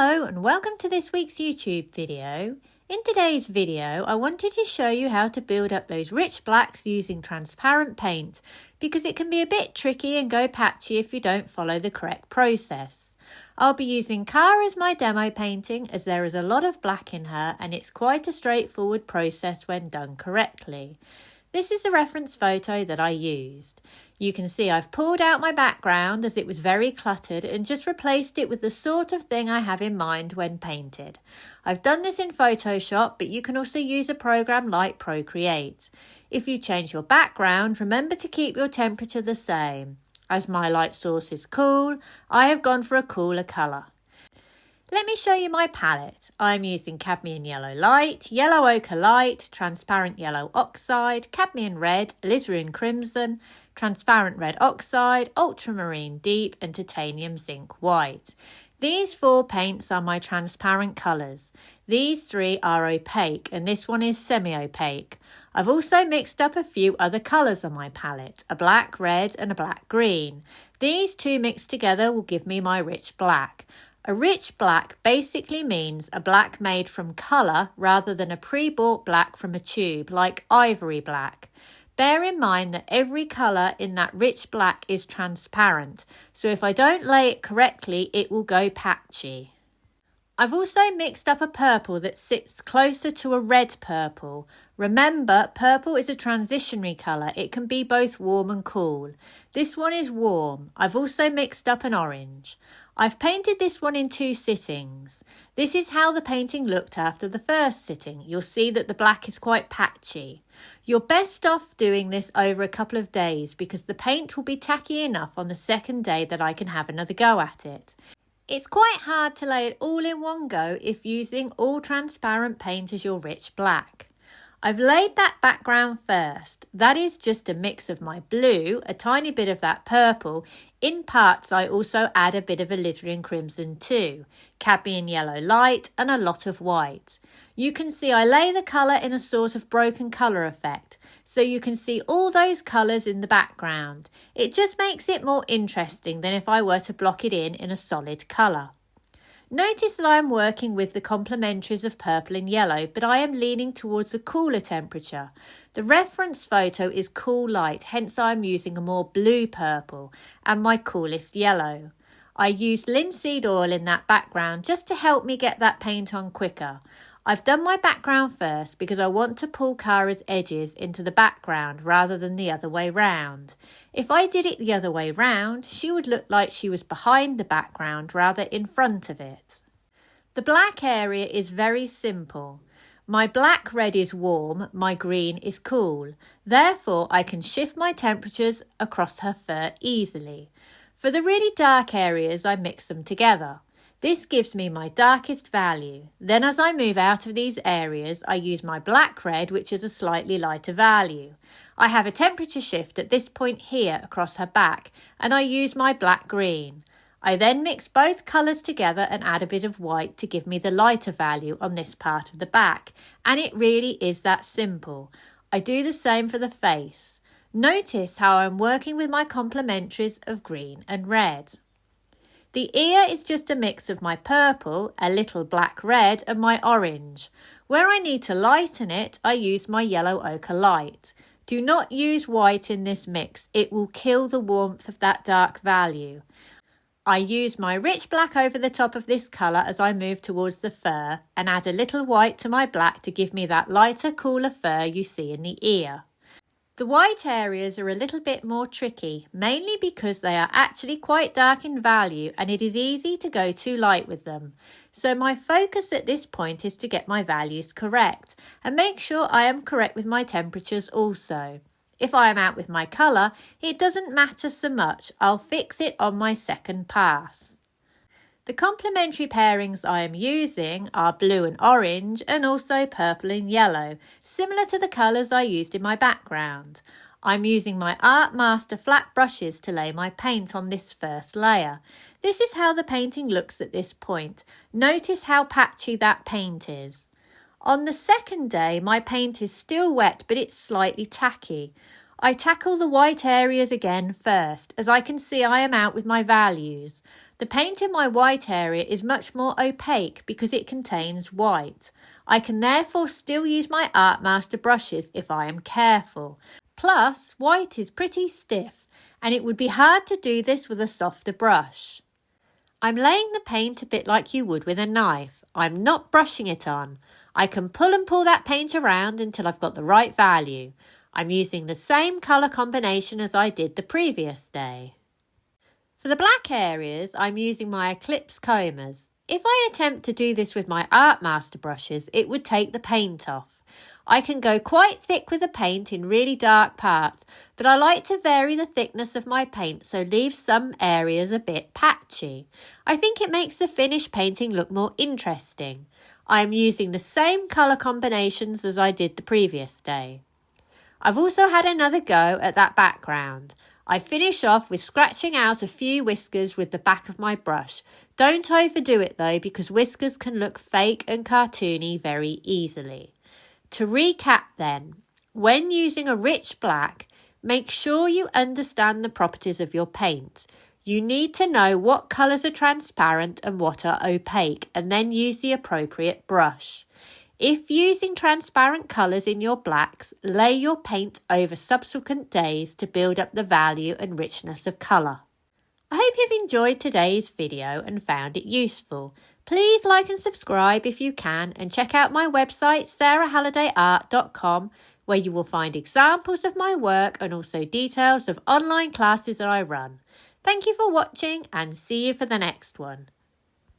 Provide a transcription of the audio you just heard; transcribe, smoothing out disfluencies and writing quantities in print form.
Hello and welcome to this week's YouTube video. In today's video, I wanted to show you how to build up those rich blacks using transparent paint because it can be a bit tricky and go patchy if you don't follow the correct process. I'll be using Cara as my demo painting as there is a lot of black in her and it's quite a straightforward process when done correctly. This is a reference photo that I used. You can see I've pulled out my background as it was very cluttered and just replaced it with the sort of thing I have in mind when painted. I've done this in Photoshop, but you can also use a program like Procreate. If you change your background, remember to keep your temperature the same. As my light source is cool, I have gone for a cooler colour. Let me show you my palette. I'm using cadmium yellow light, yellow ochre light, transparent yellow oxide, cadmium red, alizarin crimson, transparent red oxide, ultramarine deep and titanium zinc white. These four paints are my transparent colours. These three are opaque and this one is semi-opaque. I've also mixed up a few other colours on my palette, a black red and a black green. These two mixed together will give me my rich black. A rich black basically means a black made from colour rather than a pre-bought black from a tube like ivory black. Bear in mind that every colour in that rich black is transparent, so if I don't lay it correctly it will go patchy. I've also mixed up a purple that sits closer to a red purple. Remember, purple is a transitionary colour. It can be both warm and cool. This one is warm. I've also mixed up an orange. I've painted this one in 2 sittings. This is how the painting looked after the first sitting. You'll see that the black is quite patchy. You're best off doing this over a couple of days because the paint will be tacky enough on the second day that I can have another go at it. It's quite hard to lay it all in one go if using all transparent paint as your rich black. I've laid that background first. That is just a mix of my blue, a tiny bit of that purple. In parts I also add a bit of alizarin crimson too, cadmium yellow light and a lot of white. You can see I lay the colour in a sort of broken colour effect, so you can see all those colours in the background. It just makes it more interesting than if I were to block it in a solid colour. Notice that I am working with the complementaries of purple and yellow, but I am leaning towards a cooler temperature. The reference photo is cool light, hence I am using a more blue purple and my coolest yellow. I used linseed oil in that background just to help me get that paint on quicker. I've done my background first because I want to pull Cara's edges into the background rather than the other way round. If I did it the other way round, she would look like she was behind the background rather in front of it. The black area is very simple. My black red is warm, my green is cool. Therefore, I can shift my temperatures across her fur easily. For the really dark areas, I mix them together. This gives me my darkest value. Then as I move out of these areas, I use my black red, which is a slightly lighter value. I have a temperature shift at this point here across her back, and I use my black green. I then mix both colours together and add a bit of white to give me the lighter value on this part of the back. And it really is that simple. I do the same for the face. Notice how I'm working with my complementaries of green and red. The ear is just a mix of my purple, a little black red and my orange. Where I need to lighten it, I use my yellow ochre light. Do not use white in this mix, it will kill the warmth of that dark value. I use my rich black over the top of this colour as I move towards the fur and add a little white to my black to give me that lighter, cooler fur you see in the ear. The white areas are a little bit more tricky, mainly because they are actually quite dark in value and it is easy to go too light with them. So my focus at this point is to get my values correct and make sure I am correct with my temperatures also. If I am out with my colour, it doesn't matter so much, I'll fix it on my second pass. The complementary pairings I am using are blue and orange and also purple and yellow, similar to the colours I used in my background. I'm using my Art Master flat brushes to lay my paint on this first layer. This is how the painting looks at this point. Notice how patchy that paint is. On the second day, my paint is still wet, but it's slightly tacky. I tackle the white areas again first, as I can see I am out with my values. The paint in my white area is much more opaque because it contains white. I can therefore still use my Art Master brushes if I am careful. Plus, white is pretty stiff, and it would be hard to do this with a softer brush. I'm laying the paint a bit like you would with a knife. I'm not brushing it on. I can pull and pull that paint around until I've got the right value. I'm using the same colour combination as I did the previous day. For the black areas, I'm using my Eclipse combers. If I attempt to do this with my Art Master brushes, it would take the paint off. I can go quite thick with the paint in really dark parts, but I like to vary the thickness of my paint so leave some areas a bit patchy. I think it makes the finished painting look more interesting. I am using the same colour combinations as I did the previous day. I've also had another go at that background. I finish off with scratching out a few whiskers with the back of my brush. Don't overdo it though, because whiskers can look fake and cartoony very easily. To recap then, when using a rich black, make sure you understand the properties of your paint. You need to know what colours are transparent and what are opaque, and then use the appropriate brush. If using transparent colours in your blacks, lay your paint over subsequent days to build up the value and richness of colour. I hope you've enjoyed today's video and found it useful. Please like and subscribe if you can, and check out my website sarahhallidayart.com, where you will find examples of my work and also details of online classes that I run. Thank you for watching, and see you for the next one.